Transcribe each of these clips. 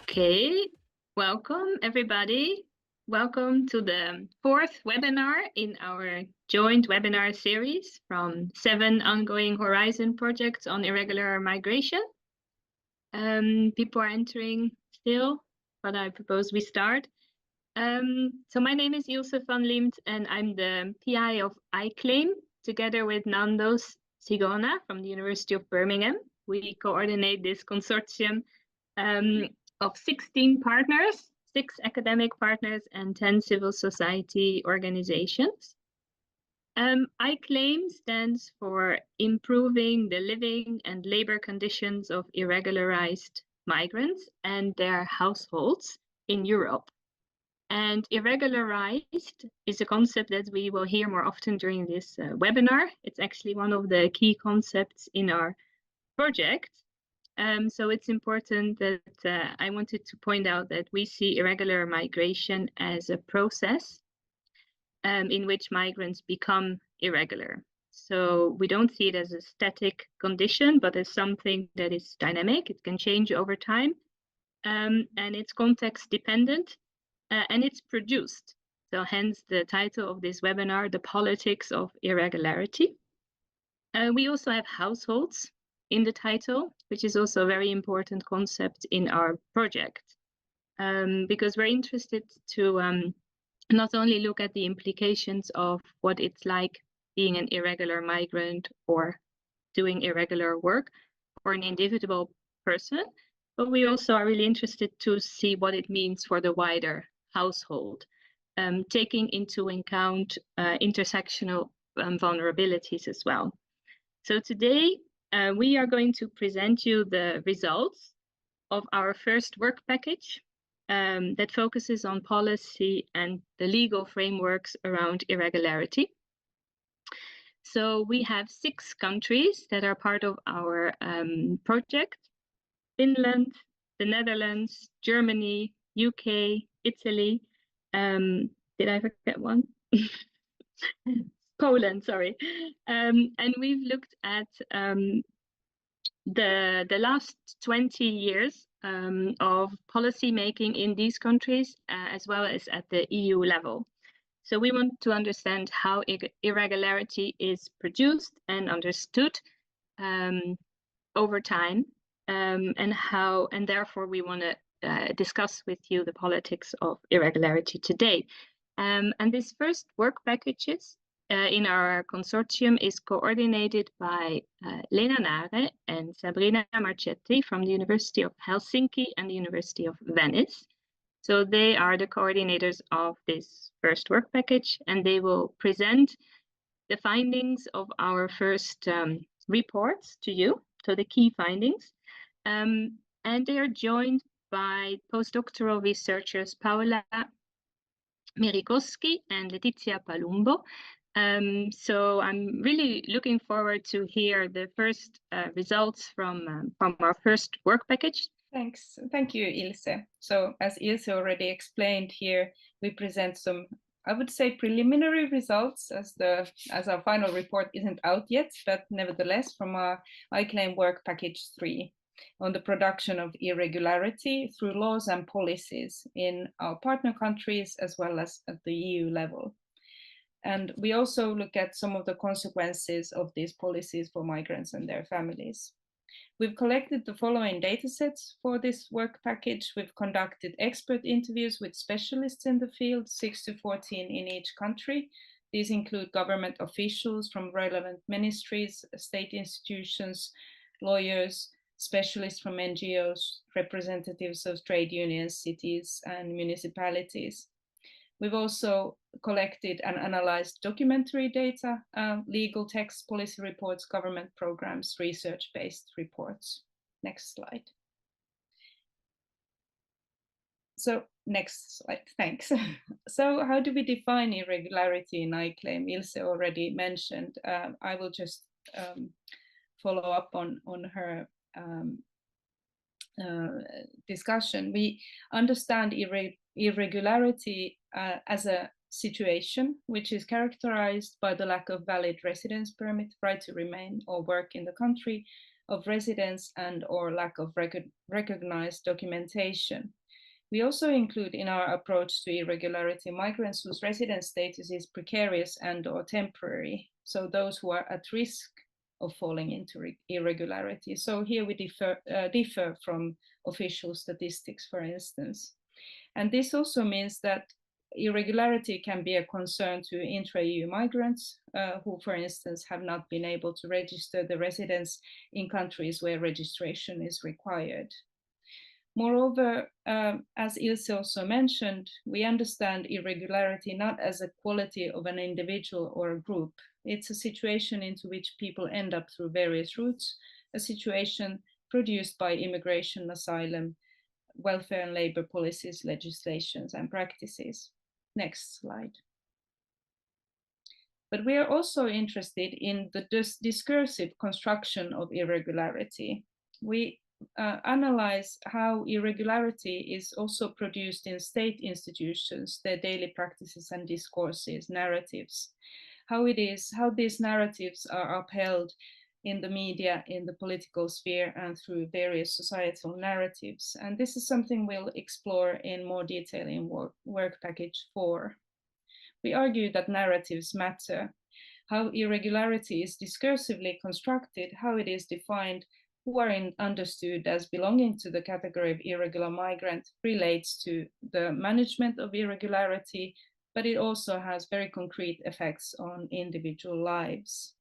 Okay, welcome everybody. Welcome to the fourth webinar in our joint webinar series from 7 ongoing Horizon projects on irregular migration. People are entering still, but I propose we start. So my name is Ilse van Liemt and I'm the PI of iClaim, together with Nandos Sigona from the University of Birmingham. We coordinate this consortium of 16 partners, 6 academic partners and 10 civil society organizations. iClaim stands for Improving the Living and Labor Conditions of Irregularized Migrants and Their Households in Europe. And irregularized is a concept that we will hear more often during this webinar. It's actually one of the key concepts in our project. So it's important that I wanted to point out that we see irregular migration as a process in which migrants become irregular. So we don't see it as a static condition, but as something that is dynamic. It can change over time, and it's context dependent, and it's produced. So hence the title of this webinar, The Politics of Irregularity. We also have households in the title, which is also a very important concept in our project, because we're interested to not only look at the implications of what it's like being an irregular migrant or doing irregular work for an individual person, but we also are really interested to see what it means for the wider household, taking into account intersectional vulnerabilities as well. So today, we are going to present you the results of our first work package that focuses on policy and the legal frameworks around irregularity. So we have 6 countries that are part of our project: Finland, the Netherlands, Germany, UK, Italy. Did I forget one? Poland, sorry. And we've looked at the last 20 years of policy making in these countries, as well as at the EU level. So we want to understand how irregularity is produced and understood over time, and therefore we want to discuss with you the politics of irregularity today. And this first work packages in our consortium is coordinated by Lena Nare and Sabrina Marchetti from the University of Helsinki and the University of Venice. So they are the coordinators of this first work package, and they will present the findings of our first reports to you, so the key findings. And they are joined by postdoctoral researchers Paola Mirikoski and Letizia Palumbo. So I'm really looking forward to hear the first results from our first work package. Thanks. Thank you, Ilse. So as Ilse already explained here, we present some, I would say, preliminary results as our final report isn't out yet, but nevertheless from our iClaim work package 3 on the production of irregularity through laws and policies in our partner countries as well as at the EU level. And we also look at some of the consequences of these policies for migrants and their families. We've collected the following datasets for this work package. We've conducted expert interviews with specialists in the field, 6 to 14 in each country. These include government officials from relevant ministries, state institutions, lawyers, specialists from NGOs, representatives of trade unions, cities, and municipalities. We've also collected and analyzed documentary data, legal text, policy reports, government programs, research-based reports. Next slide. So next slide, thanks. So how do we define irregularity in iClaim? Ilse already mentioned. I will just follow up on her discussion. We understand irregularity as a situation which is characterized by the lack of valid residence permit, right to remain or work in the country of residence, and or lack of recognized documentation We also include in our approach to irregularity migrants whose residence status is precarious and/or temporary, so those who are at risk of falling into irregularity. So here we differ from official statistics, for instance. And this also means that irregularity can be a concern to intra-EU migrants who, for instance, have not been able to register the residence in countries where registration is required. Moreover, as Ilse also mentioned, we understand irregularity not as a quality of an individual or a group. It's a situation into which people end up through various routes, a situation produced by immigration, asylum, welfare and labor policies, legislations, and practices. Next slide. But we are also interested in the discursive construction of irregularity. We analyze how irregularity is also produced in state institutions, their daily practices and discourses, narratives, how these narratives are upheld in the media, in the political sphere, and through various societal narratives. And this is something we'll explore in more detail in work package 4. We argue that narratives matter, how irregularity is discursively constructed, how it is defined, who are understood as belonging to the category of irregular migrant relates to the management of irregularity, but it also has very concrete effects on individual lives.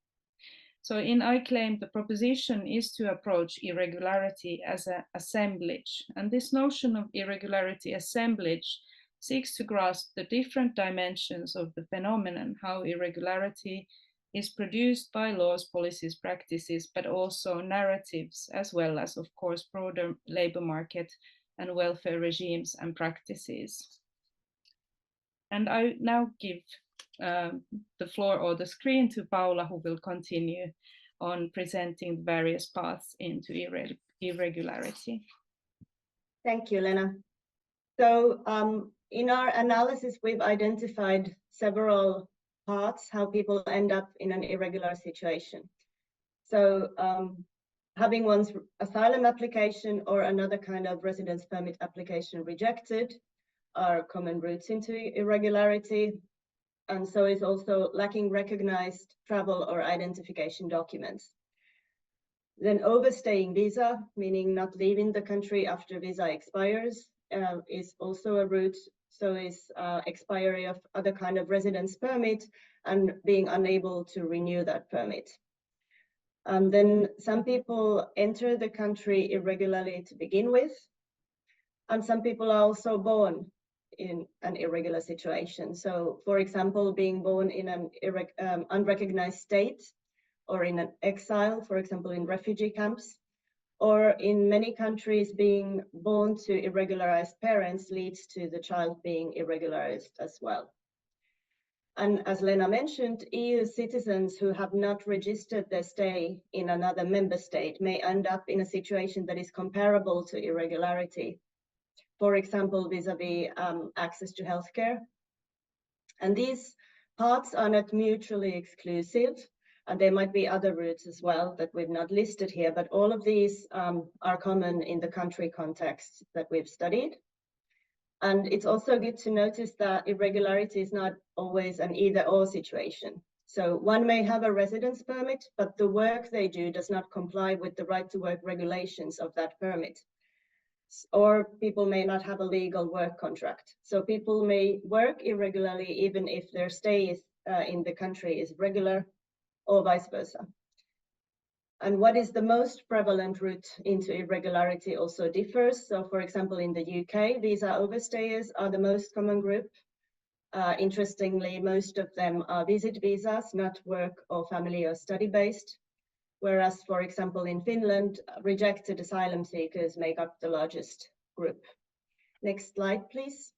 So in I Claim, the proposition is to approach irregularity as an assemblage, and this notion of irregularity assemblage seeks to grasp the different dimensions of the phenomenon, how irregularity is produced by laws, policies, practices, but also narratives, as well as, of course, broader labor market and welfare regimes and practices. And I now give the floor or the screen to Paula, who will continue on presenting various paths into irregularity. Thank you, Lena. So in our analysis, we've identified several paths how people end up in an irregular situation. So having one's asylum application or another kind of residence permit application rejected are common routes into irregularity. And so is also lacking recognized travel or identification documents. Then overstaying visa, meaning not leaving the country after visa expires, is also a route. So is expiry of other kind of residence permit and being unable to renew that permit. Then some people enter the country irregularly to begin with, and some people are also born in an irregular situation. So, for example, being born in an unrecognized state, or in an exile, for example, in refugee camps, or in many countries, being born to irregularized parents leads to the child being irregularized as well. And as Lena mentioned, EU citizens who have not registered their stay in another member state may end up in a situation that is comparable to irregularity. For example, vis-a-vis access to healthcare. And these paths are not mutually exclusive, and there might be other routes as well that we've not listed here, but all of these are common in the country context that we've studied. And it's also good to notice that irregularity is not always an either-or situation. So one may have a residence permit, but the work they do does not comply with the right to work regulations of that permit. Or people may not have a legal work contract. So people may work irregularly even if their stay is, in the country is regular, or vice versa. And what is the most prevalent route into irregularity also differs. So for example, in the UK, visa overstayers are the most common group. Interestingly, most of them are visit visas, not work or family or study-based. Whereas, for example, in Finland, rejected asylum seekers make up the largest group. Next slide, please.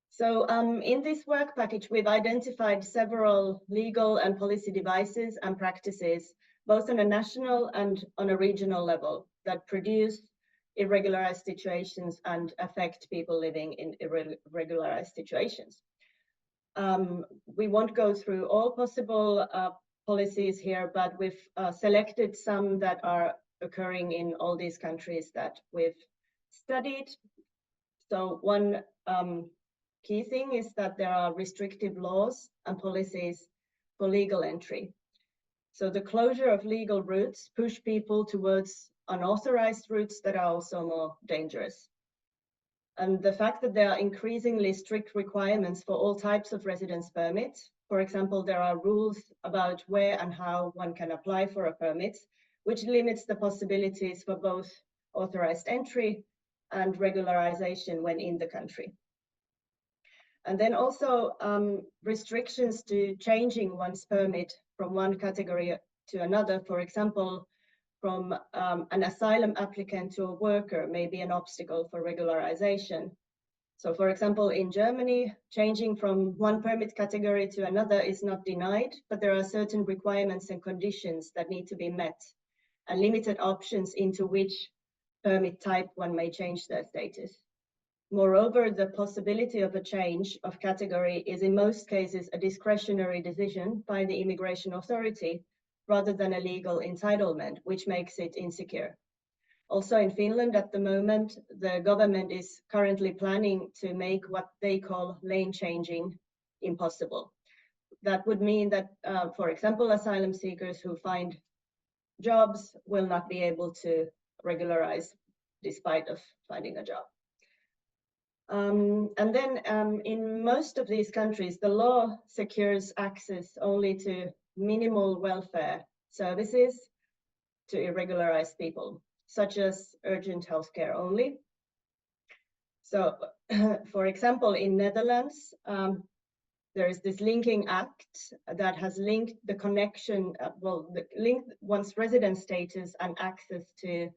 So in this work package, we've identified several legal and policy devices and practices, both on a national and on a regional level, that produce irregularized situations and affect people living in irregularized situations. We won't go through all possible policies here, but we've selected some that are occurring in all these countries that we've studied. So one key thing is that there are restrictive laws and policies for legal entry. So the closure of legal routes push people towards unauthorized routes that are also more dangerous. And the fact that there are increasingly strict requirements for all types of residence permits. For example, there are rules about where and how one can apply for a permit, which limits the possibilities for both authorized entry and regularization when in the country. And then also restrictions to changing one's permit from one category to another. For example, from an asylum applicant to a worker may be an obstacle for regularization. So for example, in Germany, changing from one permit category to another is not denied, but there are certain requirements and conditions that need to be met, and limited options into which permit type one may change their status. Moreover, the possibility of a change of category is in most cases a discretionary decision by the immigration authority rather than a legal entitlement, which makes it insecure. Also in Finland at the moment, the government is currently planning to make what they call lane changing impossible. That would mean that, for example, asylum seekers who find jobs will not be able to regularize despite of finding a job. And then in most of these countries, the law secures access only to minimal welfare services to irregularized people, such as urgent healthcare only. So, for example, in Netherlands, there is this linking act that has linked the connection, linked one's residence status and access to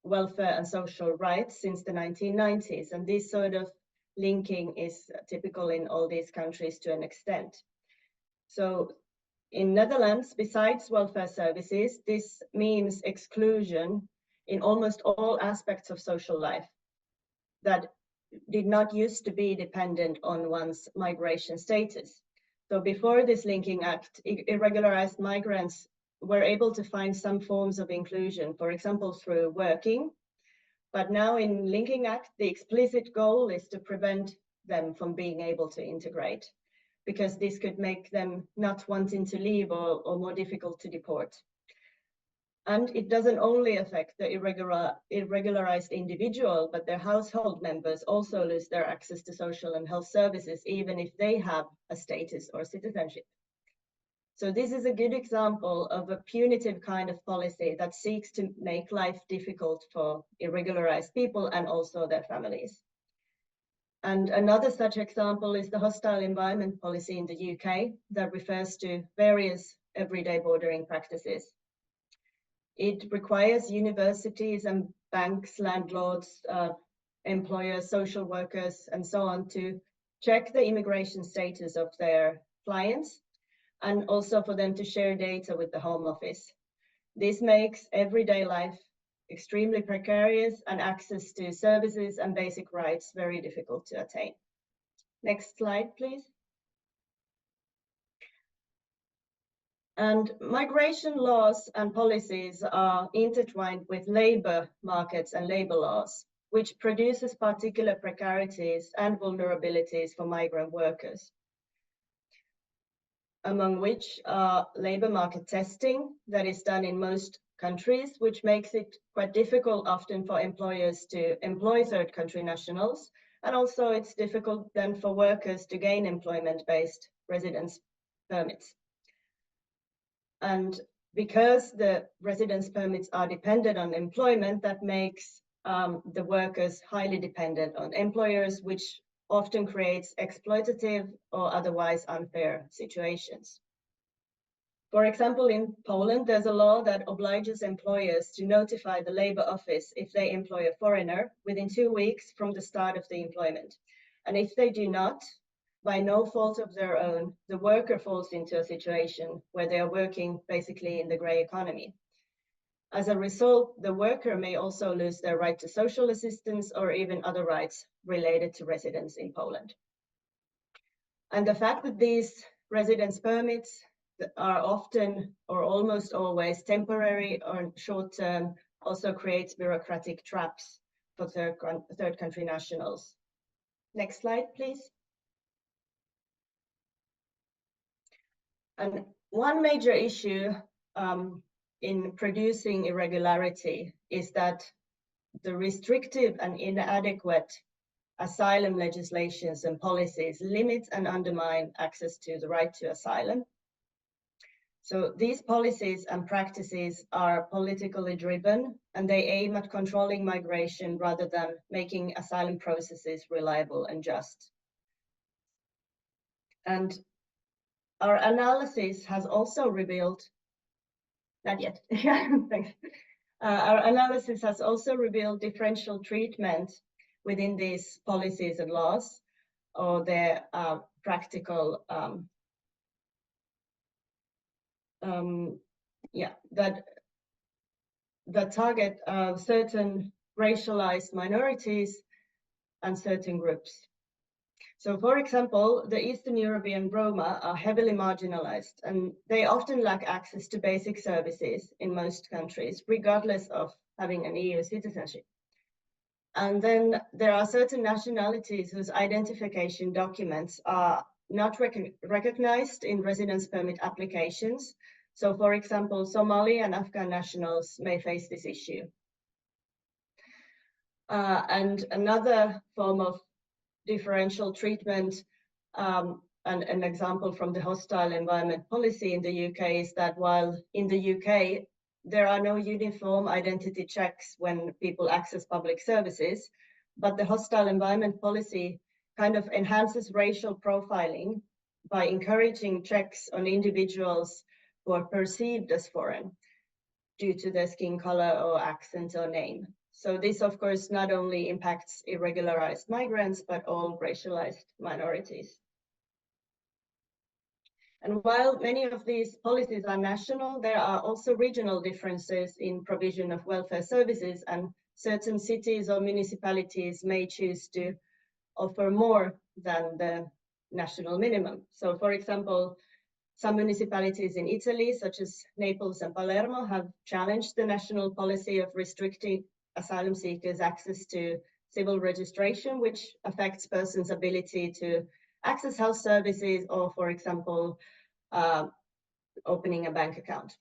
welfare and social rights since the 1990s. And this sort of linking is typical in all these countries to an extent. So in Netherlands, besides welfare services, this means exclusion in almost all aspects of social life that did not used to be dependent on one's migration status. So before this linking act, irregularized migrants were able to find some forms of inclusion, for example, through working. But now in linking act, the explicit goal is to prevent them from being able to integrate, because this could make them not wanting to leave or more difficult to deport. And it doesn't only affect the irregularized individual, but their household members also lose their access to social and health services, even if they have a status or citizenship. So this is a good example of a punitive kind of policy that seeks to make life difficult for irregularized people and also their families. And another such example is the hostile environment policy in the UK that refers to various everyday bordering practices. It requires universities and banks, landlords, employers, social workers, and so on to check the immigration status of their clients, and also for them to share data with the Home Office. This makes everyday life extremely precarious and access to services and basic rights very difficult to attain. Next slide, please. And migration laws and policies are intertwined with labor markets and labor laws, which produces particular precarities and vulnerabilities for migrant workers, among which are labor market testing that is done in most countries, which makes it quite difficult often for employers to employ third country nationals. And also it's difficult then for workers to gain employment-based residence permits. And because the residence permits are dependent on employment, that makes the workers highly dependent on employers, which often creates exploitative or otherwise unfair situations. For example, in Poland, there's a law that obliges employers to notify the Labour Office if they employ a foreigner within 2 weeks from the start of the employment. And if they do not, by no fault of their own, the worker falls into a situation where they are working basically in the grey economy. As a result, the worker may also lose their right to social assistance or even other rights related to residence in Poland. And the fact that these residence permits are often or almost always temporary or short-term, also creates bureaucratic traps for third country nationals. Next slide, please. And one major issue in producing irregularity is that the restrictive and inadequate asylum legislations and policies limit and undermine access to the right to asylum. So these policies and practices are politically driven, and they aim at controlling migration rather than making asylum processes reliable and just. And our analysis has also revealed, not yet, thanks. Our analysis has also revealed differential treatment within these policies and laws, or their practical, that target certain racialized minorities and certain groups. So, for example, the Eastern European Roma are heavily marginalized, and they often lack access to basic services in most countries, regardless of having an EU citizenship. And then there are certain nationalities whose identification documents are not recognized in residence permit applications. So, for example, Somali and Afghan nationals may face this issue. And another form of differential treatment, and an example from the hostile environment policy in the UK, is that while in the UK there are no uniform identity checks when people access public services, but the hostile environment policy kind of enhances racial profiling by encouraging checks on individuals who are perceived as foreign due to their skin color or accent or name. So this, of course, not only impacts irregularized migrants, but all racialized minorities. And while many of these policies are national, there are also regional differences in provision of welfare services, and certain cities or municipalities may choose to offer more than the national minimum. So, for example, some municipalities in Italy, such as Naples and Palermo, have challenged the national policy of restricting asylum seekers' access to civil registration, which affects persons' ability to access health services or, for example, opening a bank account.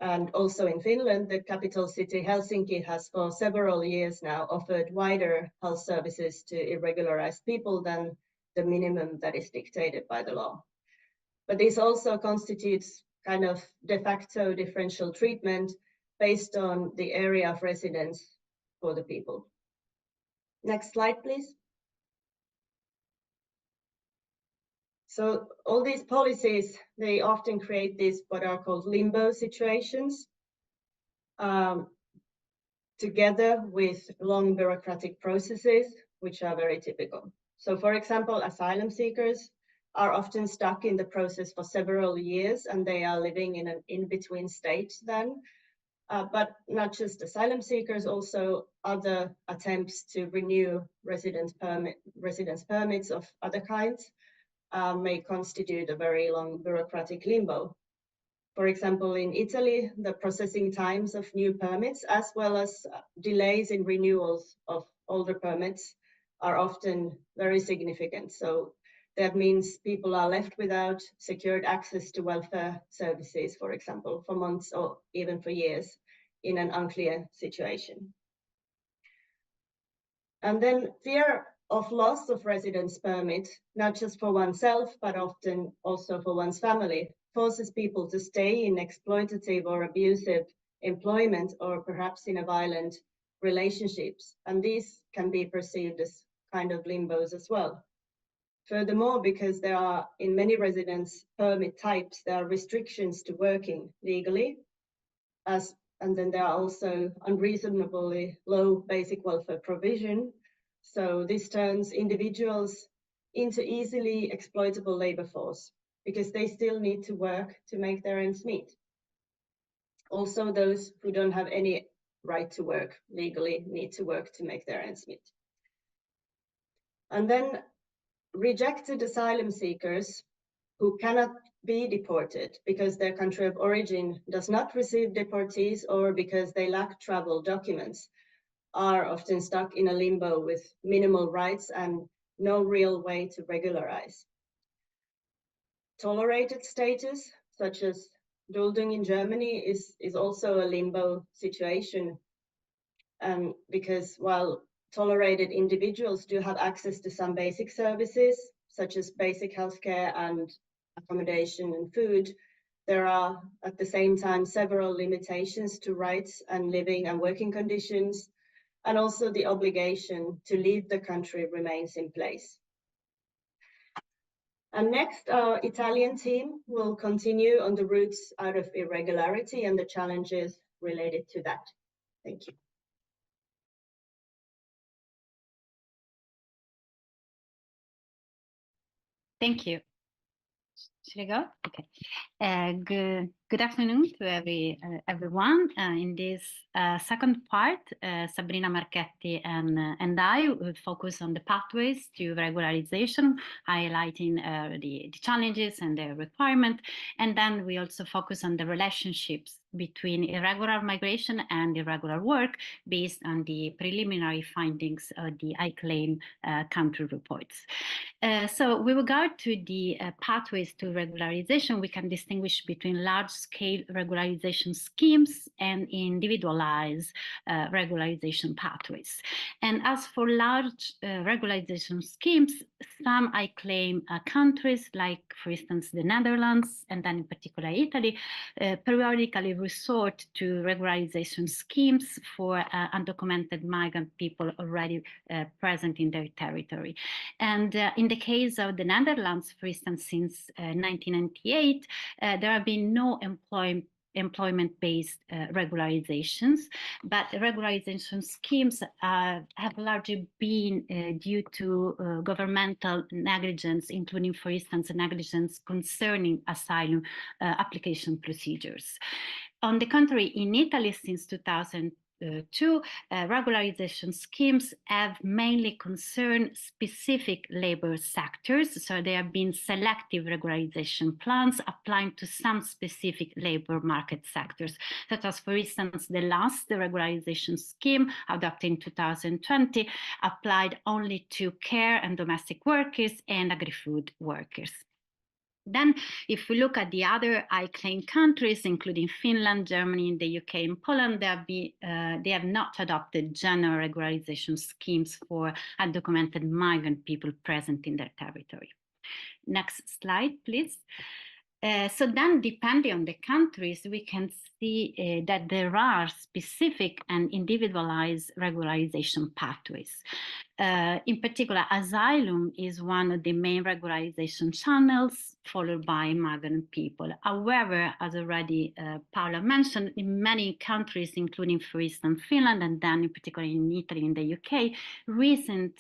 And also in Finland, the capital city Helsinki has for several years now offered wider health services to irregularized people than the minimum that is dictated by the law. But this also constitutes kind of de facto differential treatment based on the area of residence for the people. Next slide, please. So all these policies, they often create these what are called limbo situations, together with long bureaucratic processes, which are very typical. So for example, asylum seekers are often stuck in the process for several years, and they are living in an in-between state then. But not just asylum seekers, also other attempts to renew residence permits of other kinds may constitute a very long bureaucratic limbo. For example, in Italy, the processing times of new permits, as well as delays in renewals of older permits, are often very significant. So that means people are left without secured access to welfare services, for example, for months or even for years in an unclear situation. And then fear of loss of residence permit, not just for oneself, but often also for one's family, forces people to stay in exploitative or abusive employment, or perhaps in a violent relationships. And these can be perceived as kind of limbos as well. Furthermore, because there are in many residence permit types, there are restrictions to working legally, and then there are also unreasonably low basic welfare provision. So this turns individuals into easily exploitable labor force because they still need to work to make their ends meet. Also, those who don't have any right to work legally need to work to make their ends meet. And then rejected asylum seekers who cannot be deported because their country of origin does not receive deportees or because they lack travel documents, are often stuck in a limbo with minimal rights and no real way to regularize. Tolerated status, such as Duldung in Germany, is also a limbo situation, because while tolerated individuals do have access to some basic services, such as basic healthcare and accommodation and food, there are at the same time several limitations to rights and living and working conditions, and also the obligation to leave the country remains in place. And next, our Italian team will continue on the routes out of irregularity and the challenges related to that. Thank you. Thank you. Should I go? Okay. Good afternoon to everyone. In this second part, Sabrina Marchetti and I will focus on the pathways to regularization, highlighting the challenges and the requirement. And then we also focus on the relationships between irregular migration and irregular work based on the preliminary findings of the ICLAIM country reports. So with regard to the pathways to regularization, we can distinguish between large-scale regularization schemes and individualized regularization pathways. And as for large regularization schemes, some ICLAIM countries, like for instance the Netherlands and then in particular Italy, periodically resort to regularization schemes for undocumented migrant people already present in their territory. And in the case of the Netherlands, for instance, since 1998, there have been no employment-based regularizations, but regularization schemes have largely been due to governmental negligence, including, for instance, negligence concerning asylum application procedures. On the contrary, in Italy, since 2002, regularization schemes have mainly concerned specific labor sectors. So there have been selective regularization plans applying to some specific labor market sectors, such as, for instance, the last regularization scheme adopted in 2020 applied only to care and domestic workers and agri-food workers. Then, if we look at the other ICLAIM countries, including Finland, Germany, the UK, and Poland, they have not adopted general regularization schemes for undocumented migrant people present in their territory. Next slide, please. So then, depending on the countries, we can see that there are specific and individualized regularization pathways. In particular, asylum is one of the main regularization channels, followed by migrant people. However, as already Paula mentioned, in many countries, including, for instance, Finland, and then in particular in Italy and the UK, recent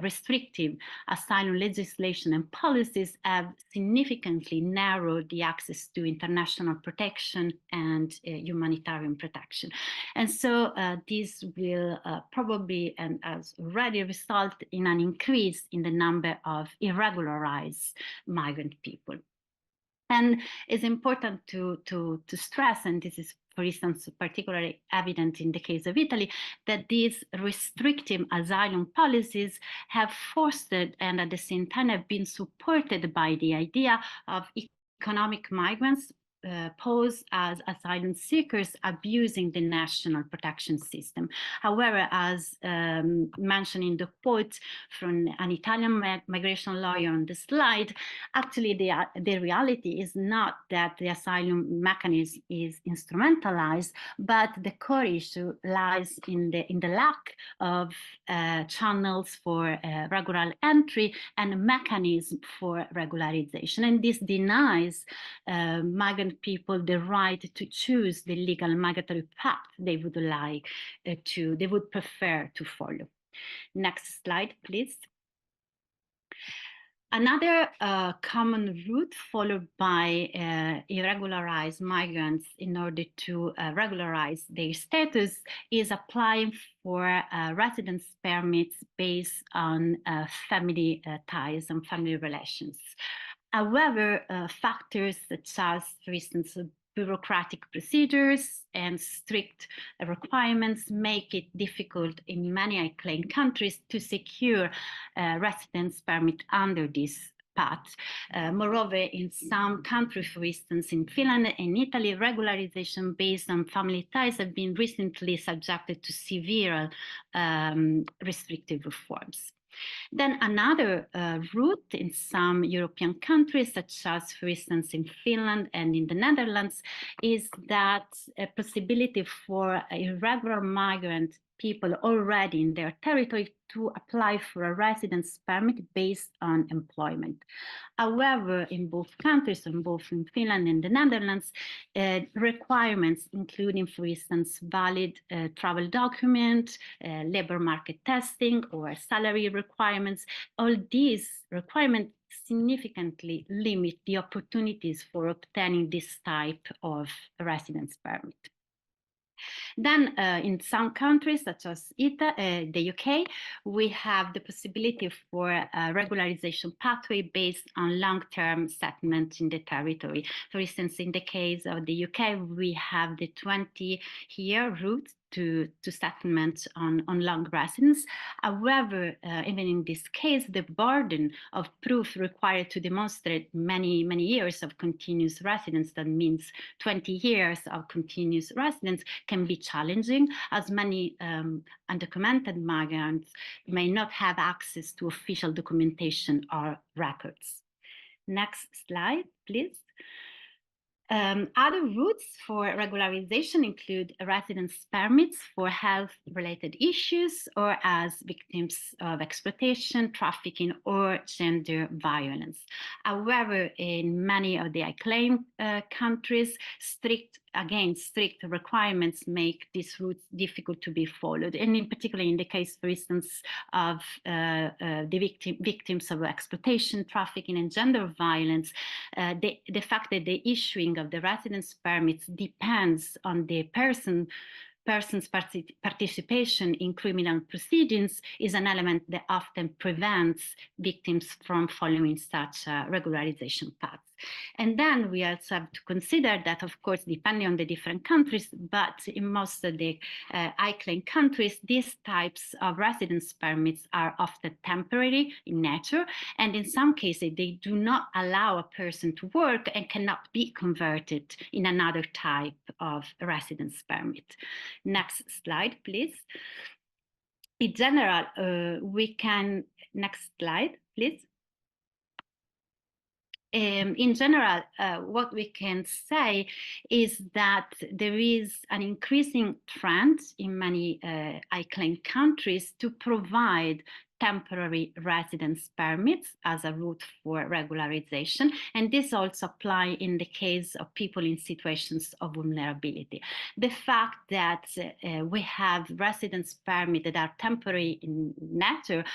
restrictive asylum legislation and policies have significantly narrowed the access to international protection and humanitarian protection. And so this will probably, and has already result in an increase in the number of irregularized migrant people. And it's important to stress, and this is, for instance, particularly evident in the case of Italy, that these restrictive asylum policies have fostered and at the same time have been supported by the idea of economic migrants posed as asylum seekers abusing the national protection system. However, as mentioned in the quote from an Italian migration lawyer on the slide, actually the reality is not that the asylum mechanism is instrumentalized, but the core issue lies in the lack of channels for regular entry and a mechanism for regularization. And this denies migrant people the right to choose the legal migratory path they would like they would prefer to follow. Next slide, please. Another common route followed by irregularized migrants in order to regularize their status is applying for residence permits based on family ties and family relations. However, factors such as, for instance, bureaucratic procedures and strict requirements make it difficult in many ICLAIM countries to secure residence permit under this path. Moreover, in some countries, for instance, in Finland and Italy, regularization based on family ties have been recently subjected to severe restrictive reforms. Then another route in some European countries, such as, for instance, in Finland and in the Netherlands, is that a possibility for irregular migrant people already in their territory to apply for a residence permit based on employment. However, in both countries, both in Finland and the Netherlands, requirements, including, for instance, valid travel document, labor market testing, or salary requirements, all these requirements significantly limit the opportunities for obtaining this type of residence permit. Then in some countries, such as the UK, we have the possibility for a regularization pathway based on long-term settlement in the territory. For instance, in the case of the UK, we have the 20-year route to settlement on long residence. However, even in this case, the burden of proof required to demonstrate many years of continuous residence, that means 20 years of continuous residence, can be challenging, as many undocumented migrants may not have access to official documentation or records. Next slide, please. Other routes for regularization include residence permits for health-related issues or as victims of exploitation, trafficking, or gender violence. However, in many of the ICLAIM countries, strict requirements make these routes difficult to be followed. And in particular, in the case, for instance, of the victims of exploitation, trafficking, and gender violence, the fact that the issuing of the residence permits depends on the person's participation in criminal proceedings is an element that often prevents victims from following such regularization paths. And then we also have to consider that, of course, depending on the different countries, but in most of the ICLAIM countries, these types of residence permits are often temporary in nature, and in some cases, they do not allow a person to work and cannot be converted in another type of residence permit. Next slide, please. In general, next slide, please. In general, what we can say is that there is an increasing trend in many ICLAIM countries to provide temporary residence permits as a route for regularization, and this also applies in the case of people in situations of vulnerability. The fact that we have residence permits that are temporary in nature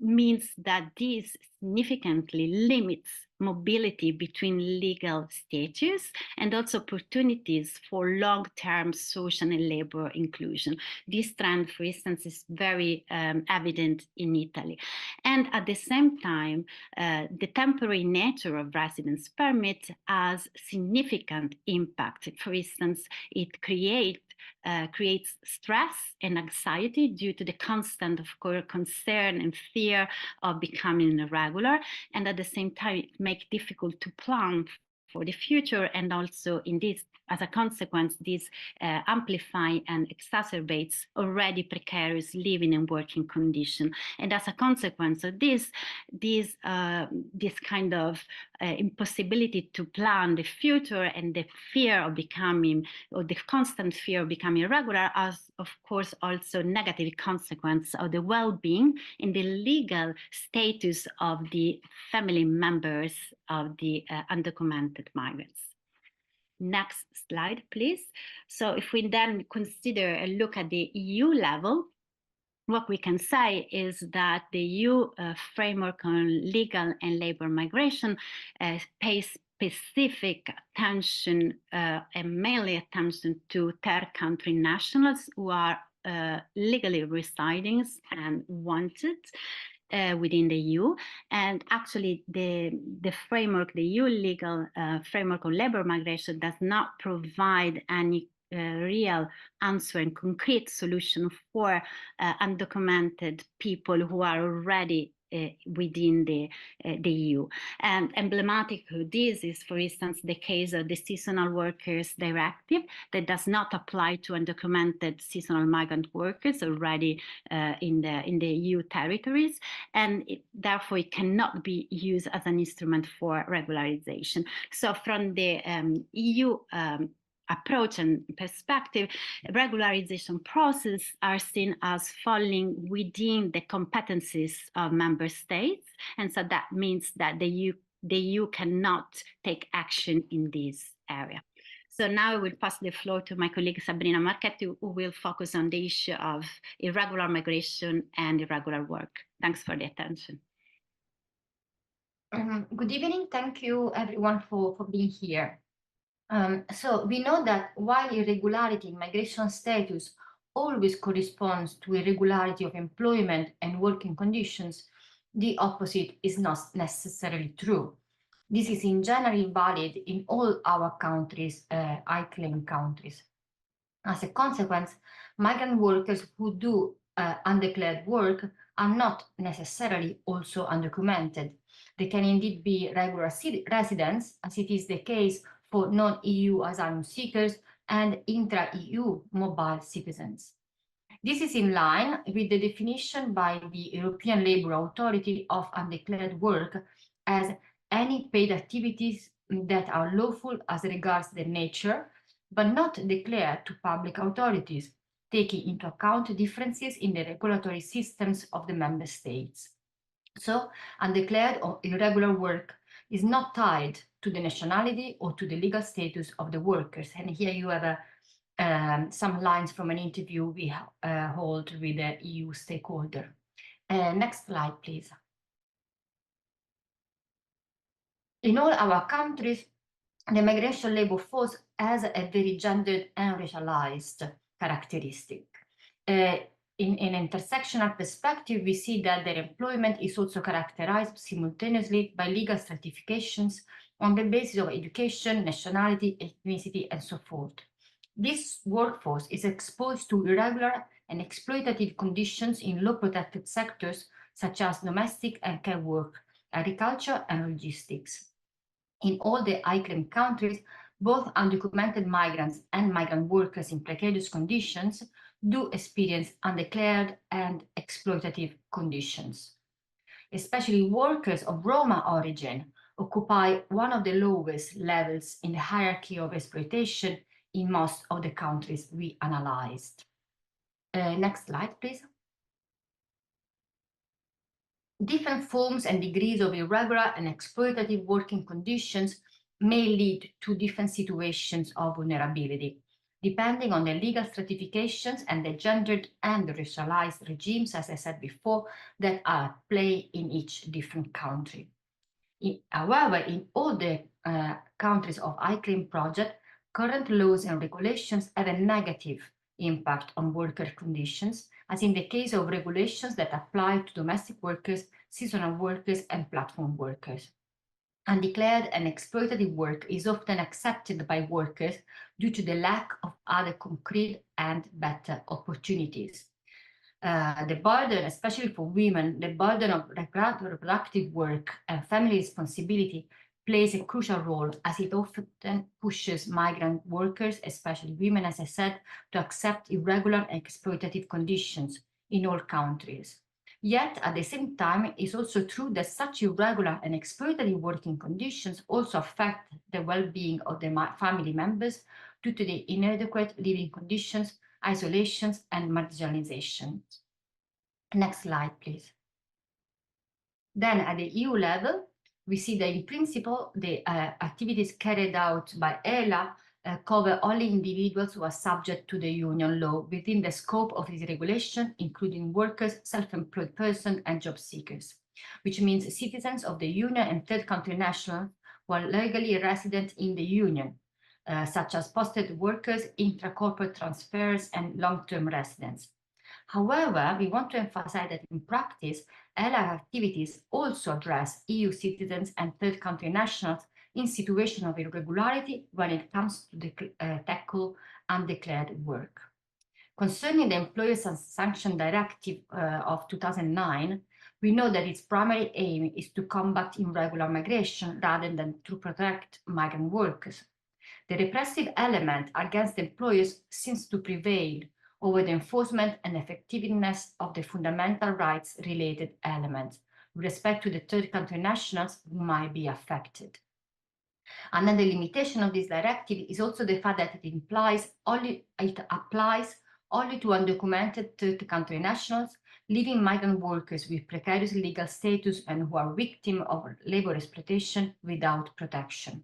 means that this significantly limits mobility between legal status and also opportunities for long-term social and labor inclusion. This trend, for instance, is very evident in Italy. And at the same time, the temporary nature of residence permit has significant impact. For instance, it creates stress and anxiety due to the constant, of course, concern and fear of becoming irregular, and at the same time it makes it difficult to plan for the future, and also in this, as a consequence, this amplifies and exacerbates already precarious living and working conditions. And as a consequence of this kind of impossibility to plan the future and the fear of becoming, or the constant fear of becoming irregular, has of course also negative consequence of the well-being and the legal status of the family members of the undocumented migrants. Next slide, please. So if we then consider and look at the EU level, what we can say is that the EU framework on legal and labor migration pays specific attention and mainly attention to third country nationals who are legally residing and wanted. within the EU. And actually, the framework, the EU legal framework on labor migration does not provide any real answer and concrete solution for undocumented people who are already within the EU. And emblematic of this is, for instance, the case of the Seasonal Workers Directive that does not apply to undocumented seasonal migrant workers already in the EU territories, and therefore it cannot be used as an instrument for regularization. So from the EU approach and perspective, regularization process are seen as falling within the competencies of member states, and so that means that the EU cannot take action in this area. So now I will pass the floor to my colleague Sabrina Marchetti, who will focus on the issue of irregular migration and irregular work. Thanks for the attention. Good evening. Thank you everyone for being here. So we know that while irregularity in migration status always corresponds to irregularity of employment and working conditions, the opposite is not necessarily true. This is in general valid in all our countries, ICLEM countries. As a consequence, migrant workers who do undeclared work are not necessarily also undocumented. They can indeed be regular residents, as it is the case for non-EU asylum seekers and intra-EU mobile citizens. This is in line with the definition by the European Labour Authority of undeclared work as any paid activities that are lawful as regards their nature, but not declared to public authorities, taking into account differences in the regulatory systems of the member states. So, undeclared or irregular work is not tied to the nationality or to the legal status of the workers. And here you have some lines from an interview we hold with the EU stakeholder. Next slide, please. In all our countries, the migration labor force has a very gendered and racialized characteristic. In an intersectional perspective, we see that their employment is also characterized simultaneously by legal stratifications on the basis of education, nationality, ethnicity, and so forth. This workforce is exposed to irregular and exploitative conditions in low-protected sectors such as domestic and care work, agriculture, and logistics. In all the ICLEM countries, both undocumented migrants and migrant workers in precarious conditions do experience undeclared and exploitative conditions. Especially workers of Roma origin occupy one of the lowest levels in the hierarchy of exploitation in most of the countries we analyzed. Next slide, please. Different forms and degrees of irregular and exploitative working conditions may lead to different situations of vulnerability, depending on the legal stratifications and the gendered and racialized regimes, as I said before, that are at play in each different country. However, in all the countries of ICLEM project, current laws and regulations have a negative impact on worker conditions, as in the case of regulations that apply to domestic workers, seasonal workers, and platform workers. Undeclared and exploitative work is often accepted by workers due to the lack of other concrete and better opportunities. The burden, especially for women, the burden of reproductive work and family responsibility plays a crucial role, as it often pushes migrant workers, especially women, as I said, to accept irregular and exploitative conditions in all countries. Yet, at the same time, it's also true that such irregular and exploitative working conditions also affect the well-being of the family members due to the inadequate living conditions, isolations, and marginalization. Next slide, please. Then, at the EU level, we see that in principle, the activities carried out by ELA cover only individuals who are subject to the union law within the scope of this regulation, including workers, self-employed persons, and job seekers, which means citizens of the union and third country nationals who are legally resident in the union, such as posted workers, intra-corporate transfers, and long-term residents. However, we want to emphasize that in practice, ELA activities also address EU citizens and third country nationals in situations of irregularity when it comes to tackle undeclared work. Concerning the Employers and Sanction Directive of 2009, we know that its primary aim is to combat irregular migration rather than to protect migrant workers. The repressive element against employers seems to prevail over the enforcement and effectiveness of the fundamental rights related elements with respect to the third country nationals who might be affected. Another limitation of this directive is also the fact that it applies only to undocumented third country nationals, leaving migrant workers with precarious legal status and who are victims of labor exploitation without protection.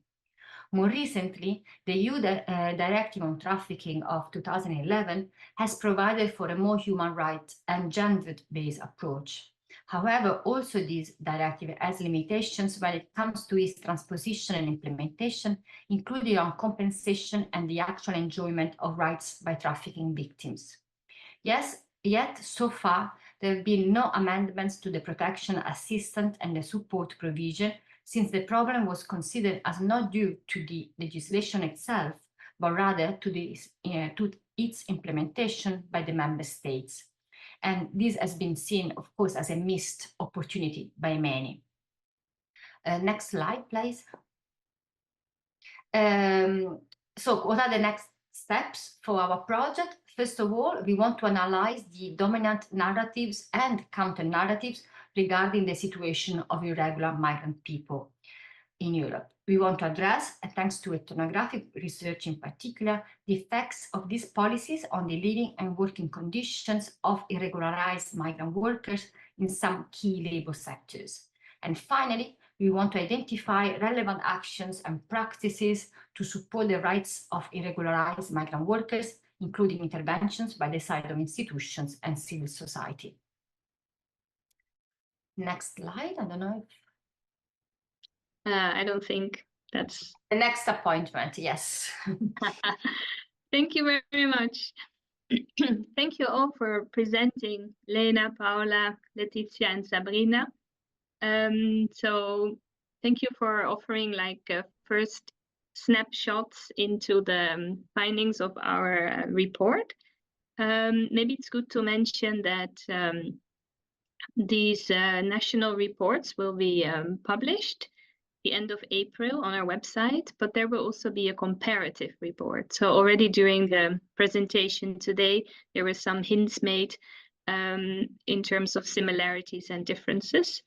More recently, the EU Directive on Trafficking of 2011 has provided for a more human rights and gender-based approach. However, also this directive has limitations when it comes to its transposition and implementation, including on compensation and the actual enjoyment of rights by trafficking victims. Yes, yet so far, there have been no amendments to the protection, assistance and the support provision, since the problem was considered as not due to the legislation itself, but rather to its implementation by the member states. And this has been seen, of course, as a missed opportunity by many. Next slide, please. So what are the next steps for our project? First of all, we want to analyze the dominant narratives and counter-narratives regarding the situation of irregular migrant people in Europe. We want to address, thanks to ethnographic research in particular, the effects of these policies on the living and working conditions of irregularized migrant workers in some key labor sectors. And finally, we want to identify relevant actions and practices to support the rights of irregularized migrant workers, including interventions by the side of institutions and civil society. Next slide. I don't know if... I don't think that's... The next appointment, yes. Thank you very much. Thank you all for presenting, Lena, Paola, Letizia, and Sabrina. So thank you for offering like first snapshots into the findings of our report. Maybe it's good to mention that these national reports will be published the end of April on our website, but there will also be a comparative report. So already during the presentation today, there were some hints made in terms of similarities and differences.